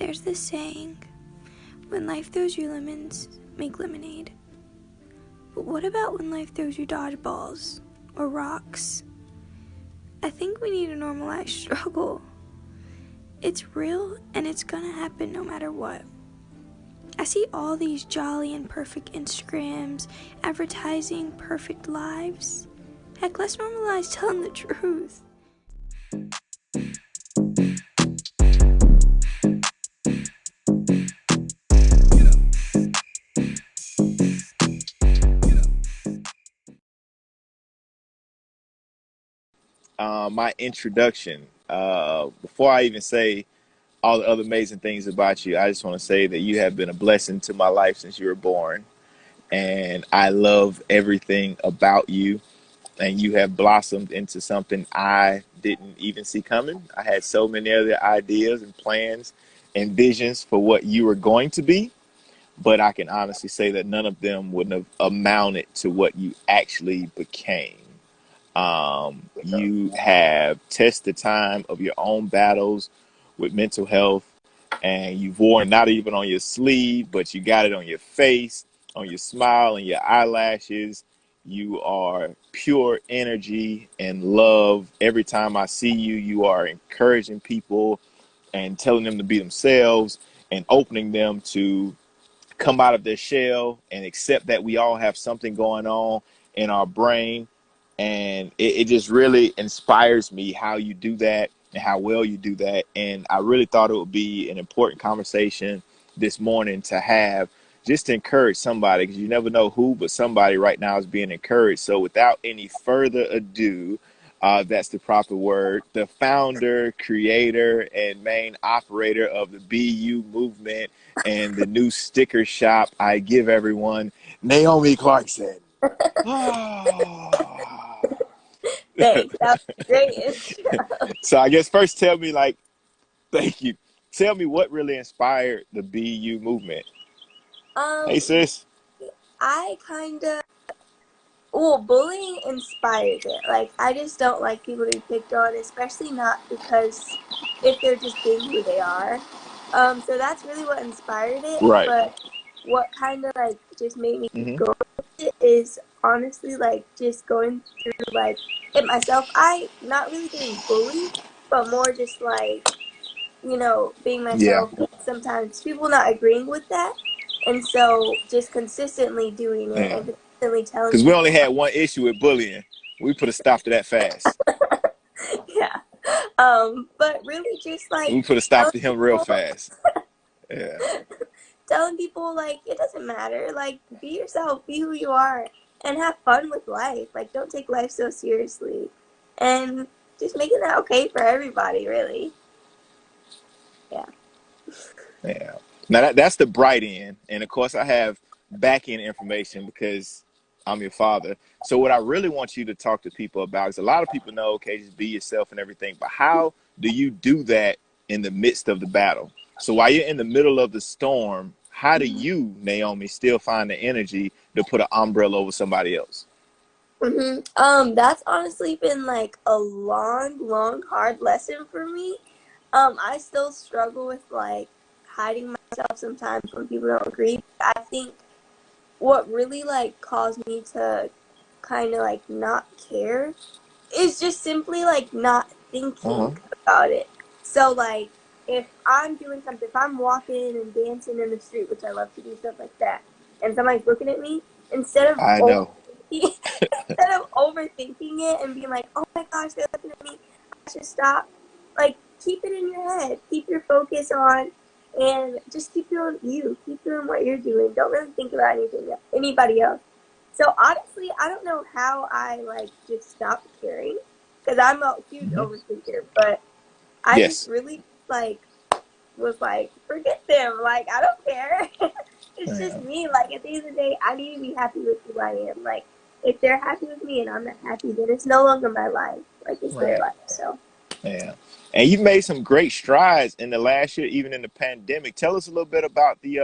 There's this saying, when life throws you lemons, make lemonade. But what about when life throws you dodgeballs or rocks? I think we need to normalize struggle. It's real and it's gonna happen no matter what. I see all these jolly and perfect Instagrams advertising perfect lives. Heck, let's normalize telling the truth. My introduction. Before I even say all the other amazing things about you, I just want to say that you have been a blessing to my life since you were born. And I love everything about you. And you have blossomed into something I didn't even see coming. I had so many other ideas and plans and visions for what you were going to be. But I can honestly say that none of them would have amounted to what you actually became. You have tested the time of your own battles with mental health, and you've worn not even on your sleeve, but you got it on your face, on your smile, and your eyelashes. You are pure energy and love. Every time I see you, you are encouraging people and telling them to be themselves and opening them to come out of their shell and accept that we all have something going on in our brain. And it just really inspires me how you do that and how well you do that. And I really thought it would be an important conversation this morning to have, just to encourage somebody, because you never know who, but somebody right now is being encouraged. So without any further ado, that's the proper word, the founder, creator, and main operator of the BU movement and the new sticker shop I give everyone, Naomi Clarkson. Thanks. That was a great intro. So I guess first tell me, like, thank you. Tell me what really inspired the BU movement. Hey, Um, sis. I kind of, well, bullying inspired it. Like, I just don't like people to be picked on, especially not because if they're just being who they are. So that's really what inspired it. Right. But what kind of like just made me keep Hmm. going with it is honestly like just going through like it myself. I not really getting bullied, but more just like being Yeah. myself, and sometimes people not agreeing with that. And so just consistently doing it Yeah. and consistently telling Because we people, only had one issue with bullying. We put a stop to that fast. yeah. But really just like We put a stop telling to him real people, fast. Yeah. telling people like it doesn't matter. Like be yourself, be who you are, and have fun with life. Like don't take life so seriously. And just making that okay for everybody, really. Yeah. Yeah. Now that's the bright end, and of course I have back end information because I'm your father. So what I really want you to talk to people about is a lot of people know, okay, just be yourself and everything, but how do you do that in the midst of the battle? So while you're in the middle of the storm, how do you, Naomi, still find the energy to put an umbrella over somebody else? That's honestly been like a long, hard lesson for me. I still struggle with like hiding myself sometimes when people don't agree. I think what really like caused me to kind of like not care is just simply like not Uh-huh. thinking about it. So like if I'm doing something, if I'm walking and dancing in the street, which I love to do stuff like that, and somebody's looking at me, instead of I know. overthinking, instead of overthinking it and being like, oh my gosh, they're looking at me, I should stop. Like keep it in your head, keep your focus on, and just keep doing you, keep doing what you're doing. Don't really think about anybody else. So honestly, I don't know how I like just stopped caring because I'm a huge Hmm. overthinker, but I just Yes. really like was like, forget them. Like I don't care. It's just Yeah. me. Like at the end of the day, I need to be happy with who I am. Like if they're happy with me and I'm not happy, then it's no longer my life. Like it's their Right. life. So Yeah. And you've made some great strides in the last year, even in the pandemic. Tell us a little bit about the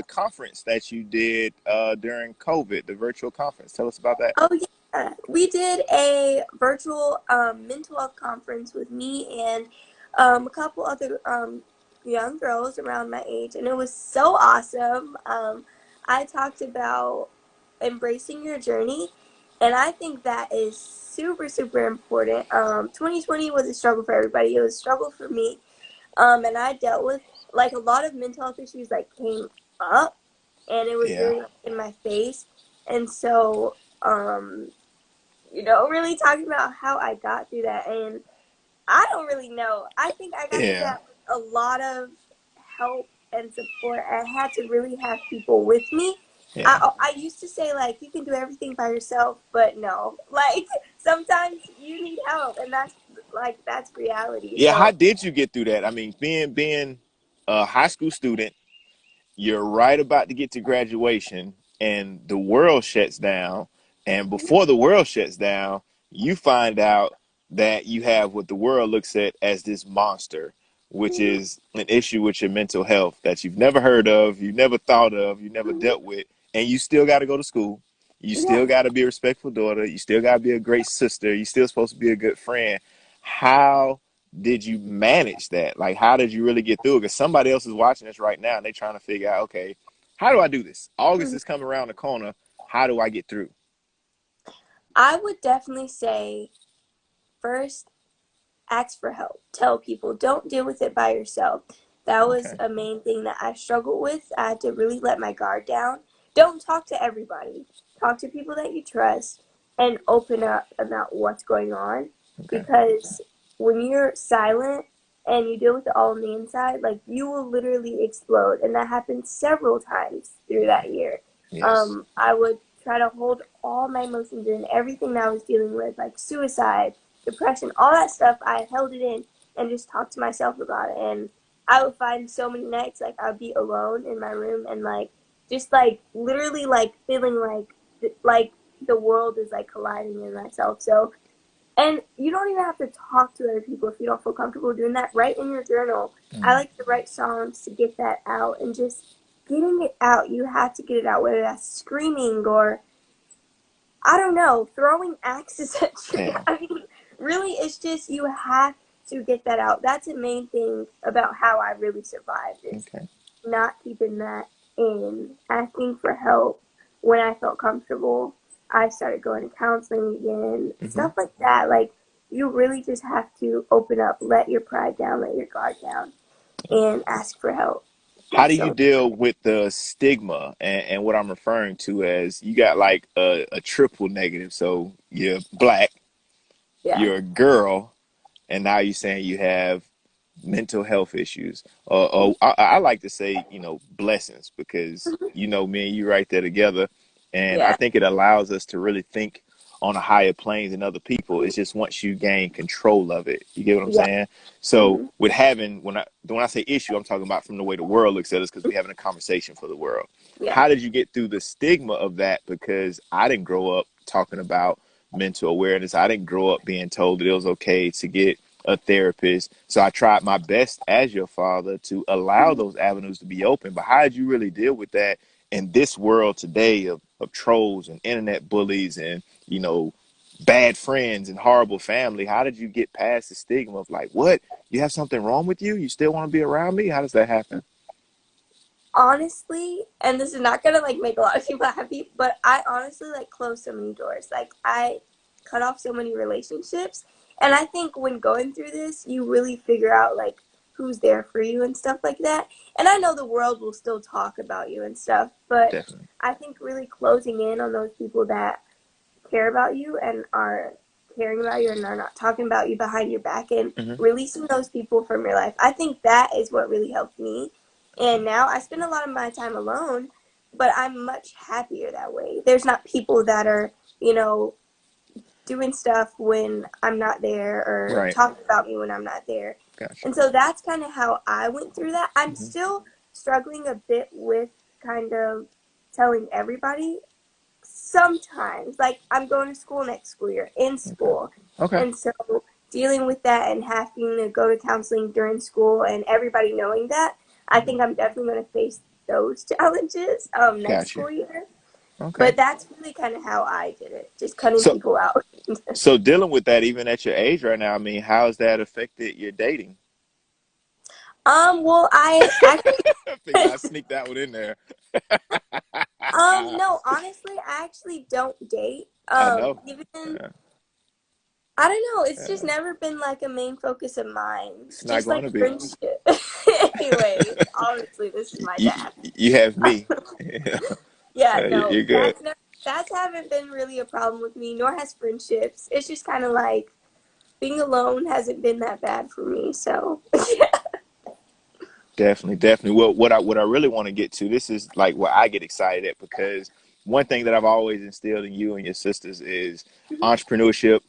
conference that you did during COVID, the virtual conference. Tell us about that. oh yeah, we did a virtual mental health conference with me and a couple other young girls around my age, and it was so awesome. I talked about embracing your journey, and I think that is super, super important. 2020 was a struggle for everybody. It was a struggle for me. And I dealt with like a lot of mental health issues like came up, and it was Yeah. very like, in my face. And so, really talking about how I got through that, and I don't really know. I think I got through Yeah. that with a lot of help and support. I had to really have people with me. Yeah. I used to say like you can do everything by yourself, but no. Like sometimes you need help, and that's reality. Yeah. How So did you get through that? I mean, being a high school student, you're right about to get to graduation and the world shuts down. And before the world shuts down, you find out that you have what the world looks at as this monster, which is an issue with your mental health that you've never heard of, you never thought of, you never dealt with, and you still got to go to school. You yeah. still got to be a respectful daughter. You still got to be a great sister. You still supposed to be a good friend. How did you manage that? Like, how did you really get through it? Because somebody else is watching this right now and they're trying to figure out, okay, how do I do this? August is coming around the corner. How do I get through? I would definitely say first ask for help. Tell people, don't deal with it by yourself. That was Okay. a main thing that I struggled with. I had to really let my guard down. Don't talk to everybody. Talk to people that you trust and open up about what's going on, Okay. because when you're silent and you deal with it all on the inside, like you will literally explode. And that happened several times through that year. Yes. I would try to hold all my emotions in, everything that I was dealing with, like suicide, depression, all that stuff. I held it in and just talked to myself about it. And I would find so many nights like I'd be alone in my room and like just like literally like feeling like the world is like colliding in myself. So, and you don't even have to talk to other people if you don't feel comfortable doing that. Write in your journal. I like to write songs to get that out, and just getting it out. You have to get it out, whether that's screaming or I don't know, throwing axes at you. Yeah. I mean, really, it's just you have to get that out. That's the main thing about how I really survived is Okay. not keeping that in, asking for help when I felt comfortable. I started going to counseling again, Hmm. stuff like that. Like, you really just have to open up, let your pride down, let your guard down, and ask for help. How do It's you so, deal with the stigma and what I'm referring to as you got like a triple negative? So you're black, yeah. you're a girl, and now you're saying you have mental health issues. I like to say, blessings because, me and you right there together. And I Yeah. think it allows us to really think on a higher plane than other people. It's just once you gain control of it. You get what I'm Yeah. saying? So Hmm. with having, when I say issue, I'm talking about from the way the world looks at us because we're having a conversation for the world. Yeah. How did you get through the stigma of that? Because I didn't grow up talking about mental awareness. I didn't grow up being told that it was okay to get a therapist. So I tried my best as your father to allow those avenues to be open. But how did you really deal with that in this world today of trolls and internet bullies and, bad friends and horrible family? How did you get past the stigma of like, what? You have something wrong with you? You still want to be around me? How does that happen? Honestly, and this is not gonna like make a lot of people happy, but I honestly like closed so many doors. Like I cut off so many relationships. And I think when going through this, you really figure out like who's there for you and stuff like that. And I know the world will still talk about you and stuff, but Definitely. I think really closing in on those people that care about you and are caring about you and are not talking about you behind your back and Hmm. releasing those people from your life. I think that is what really helped me. And now I spend a lot of my time alone, but I'm much happier that way. There's not people that are, doing stuff when I'm not there or Right. talking about me when I'm not there. Gotcha. And so that's kind of how I went through that. I'm Hmm. still struggling a bit with kind of telling everybody sometimes. Like I'm going to school next school year, in Okay. school, Okay. and so dealing with that and having to go to counseling during school and everybody knowing that, I think I'm definitely going to face those challenges next Gotcha. school year. Okay. But that's really kind of how I did it, just cutting So, people out. so dealing with that even at your age right now, I mean, how has that affected your dating? Well, I actually, I figured I'd sneak that one in there. no, honestly, I actually don't date. I know. Even Yeah, I don't know. It's just yeah. never been like a main focus of mine. It's not Just going like to be. friendship. Anyways, obviously, this is my You, dad. you have me. Yeah, no, You're good. that's haven't been really a problem with me, nor has friendships. It's just kind of like being alone hasn't been that bad for me. So, yeah. Definitely, definitely. Well, what I really want to get to, this is like what I get excited at, because one thing that I've always instilled in you and your sisters is entrepreneurship,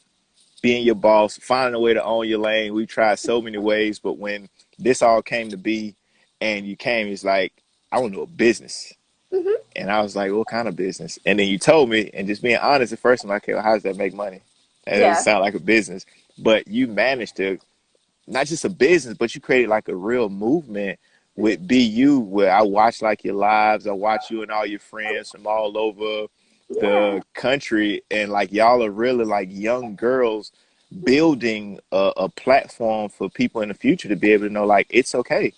being your boss, finding a way to own your lane. We tried so many ways, but when this all came to be and you came, it's like, I want to do a business. Hmm. And I was like, what kind of business? And then you told me, and just being honest at first, I'm like, okay, well, how does that make money? That doesn't Yeah. sound like a business. But you managed to, not just a business, but you created like a real movement Hmm. with BU, where I watch like your lives. I watch you and all your friends from all over Yeah. the country, and like y'all are really like young girls building a platform for people in the future to be able to know, like, it's okay,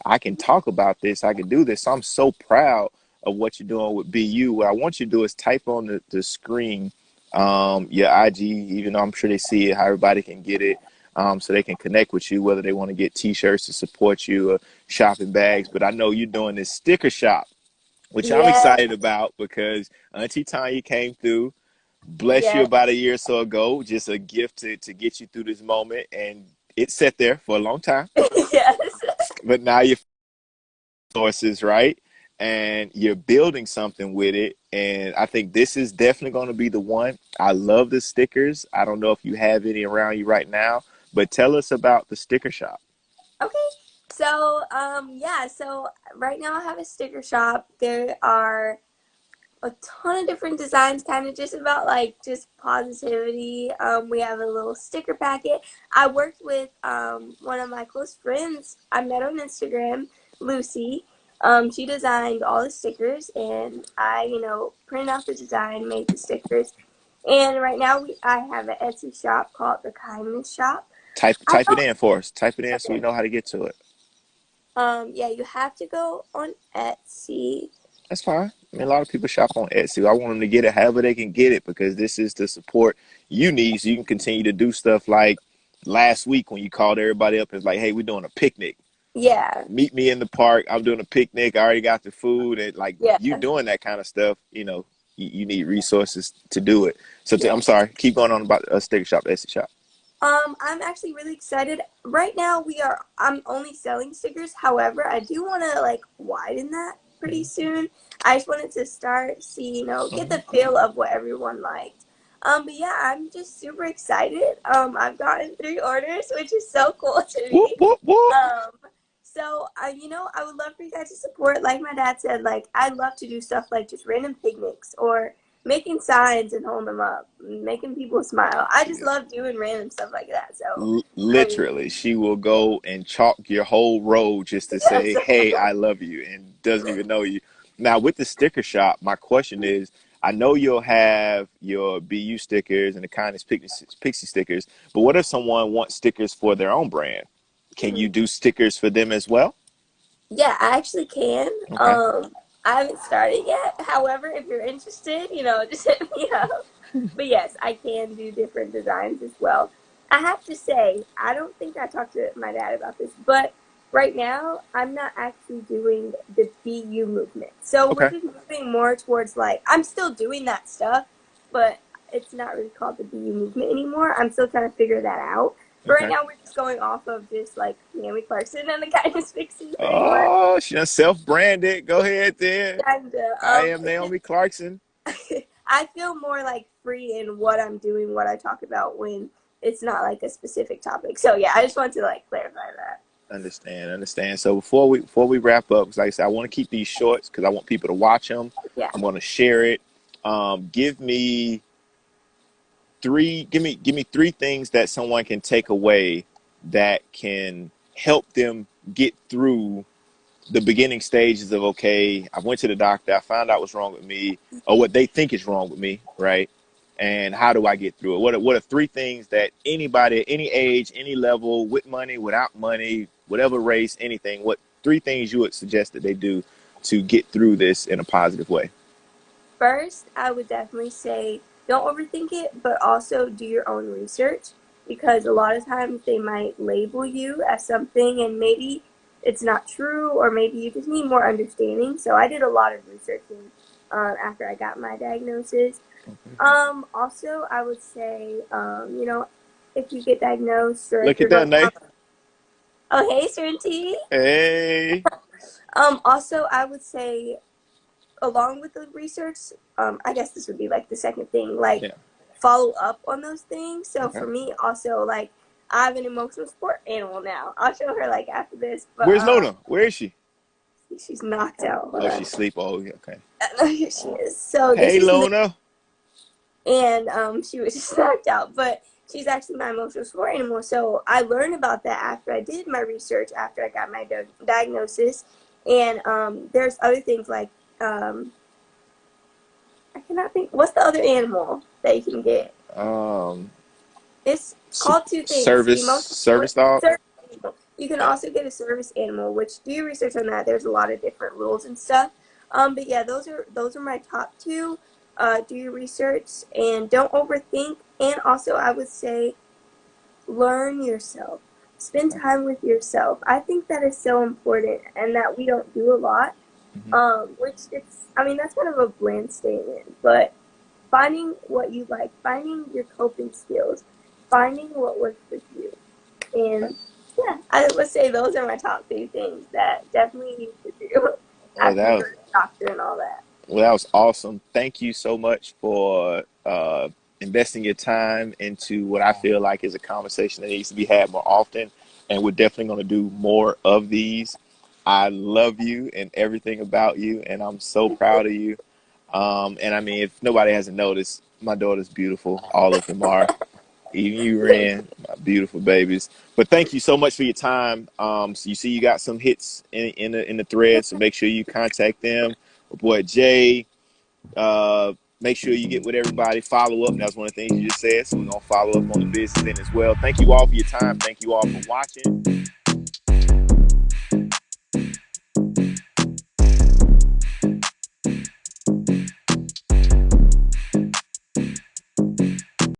I can talk about this, I can do this. So I'm so proud of what you're doing with BU. What I want you to do is type on the screen your IG, even though I'm sure they see it, how everybody can get it, so they can connect with you, whether they want to get t-shirts to support you or shopping bags. But I know you're doing this sticker shop, which I'm Yeah. excited about, because Auntie Tanya came through, bless you Yeah. about a year or so ago, just a gift to get you through this moment. And it sat there for a long time, Yes. but now you're sources, right? And you're building something with it. And I think this is definitely going to be the one. I love the stickers. I don't know if you have any around you right now, but tell us about the sticker shop. Okay. So, yeah. So right now I have a sticker shop. There are a ton of different designs, kind of just about like just positivity. We have a little sticker packet. I worked with one of my close friends. I met on Instagram, Lucy. She designed all the stickers, and I, printed out the design, made the stickers. And right now, I have an Etsy shop called the Kindness Shop. I Type it don't. in for us. Type it in so we Okay. know how to get to it. Yeah, you have to go on Etsy. That's fine. I mean, a lot of people shop on Etsy. I want them to get it however they can get it, because this is the support you need so you can continue to do stuff like last week when you called everybody up and was like, hey, we're doing a picnic. Yeah, Meet me in the park. I'm doing a picnic. I already got the food. And like, yeah, you doing that kind of stuff, you need resources to do it. So yeah. I'm sorry. Keep going on about a sticker shop, Etsy shop. I'm actually really excited. Right now I'm only selling stickers. However, I do want to like widen that pretty soon. I just wanted to start see, get the feel of what everyone liked. But yeah, I'm just super excited. I've gotten 3 orders, which is so cool to Whoop, me. whoop, whoop. Um, so I would love for you guys to support. Like my dad said, like I love to do stuff like just random picnics or making signs and holding them up, making people smile. I just love doing random stuff like that. So, I mean, Literally, she will yeah, go and chalk your whole road just to yeah. say, hey, I love you, and doesn't even know you. Now, with the sticker shop, my question is, I know you'll have your BU stickers and the Kindness Pixie stickers, but what if someone wants stickers for their own brand? Can you do stickers for them as well? Yeah, I actually can. Okay. I haven't started yet. However, if you're interested, just hit me up. But yes, I can do different designs as well. I have to say, I don't think I talked to my dad about this, but right now I'm not actually doing the BU movement. So we're Okay. just moving more towards like I'm still doing that stuff, but it's not really called the BU movement anymore. I'm still trying to figure that out. But right Okay. now we're just going off of just like Naomi Clarkson and the Kindness Pixie framework. Oh, she done self-branded. Go ahead then. Kinda. I am Naomi Clarkson. I feel more like free in what I'm doing, what I talk about when it's not like a specific topic. So yeah, I just want to like clarify that. Understand, understand. So before we wrap up, 'cause like I said, I want to keep these shorts because I want people to watch them. Yeah. I'm going to share it. Give me give me three things that someone can take away that can help them get through the beginning stages of, okay, I went to the doctor, I found out what's wrong with me, or what they think is wrong with me, right? and how do I get through it? What are three things that anybody at any age, any level, with money, without money, whatever race, anything, what three things you would suggest that they do to get through this in a positive way? First, I would definitely say don't overthink it, but also do your own research because a lot of times they might label you as something and maybe it's not true, or maybe you just need more understanding. So I did a lot of researching after I got my diagnosis. Also, I would say, if you get diagnosed or if Look at you're that, going, Nate. oh, hey, Certainty. Hey. Also, I would say along with the research, I guess this would be like the second thing, like Yeah. follow up on those things. So Okay. for me, also like I have an emotional support animal now. I'll show her like after this, but Where's Luna? Where is she? she's knocked out. Hold Oh, on. she's asleep. Oh, yeah, okay. No, here she is. So this Hey, is Luna. and she was just knocked out, but she's actually my emotional support animal. So I learned about that after I did my research, after I got my diagnosis, and there's other things like I cannot think. What's the other animal that you can get? Um, It's called two things: emotional service support. dog. Service animal. You can also get a service animal, which do your research on that. There's a lot of different rules and stuff. But yeah, those are my top two. Do your research and don't overthink. And also, I would say learn yourself. Spend time with yourself. I think that is so important, and that we don't do a lot. Mm-hmm. Which it's, I mean, that's kind of a bland statement, but finding what you like, finding your coping skills, finding what works for you. And yeah, I would say those are my top three things that definitely need to do Well, after you that go was to the doctor and all that. Well, that was awesome. Thank you so much for investing your time into what I feel like is a conversation that needs to be had more often. And we're definitely going to do more of these. I love you and everything about you, and I'm so proud of you. And I mean, if nobody hasn't noticed, my daughter's beautiful. All of them are. Even you, Ren, my beautiful babies. But thank you so much for your time. So you see, you got some hits in the thread, so make sure you contact them. My boy Jay. Make sure you get with everybody. Follow up. That's one of the things you just said. So we're gonna follow up on the business end as well. Thank you all for your time. Thank you all for watching.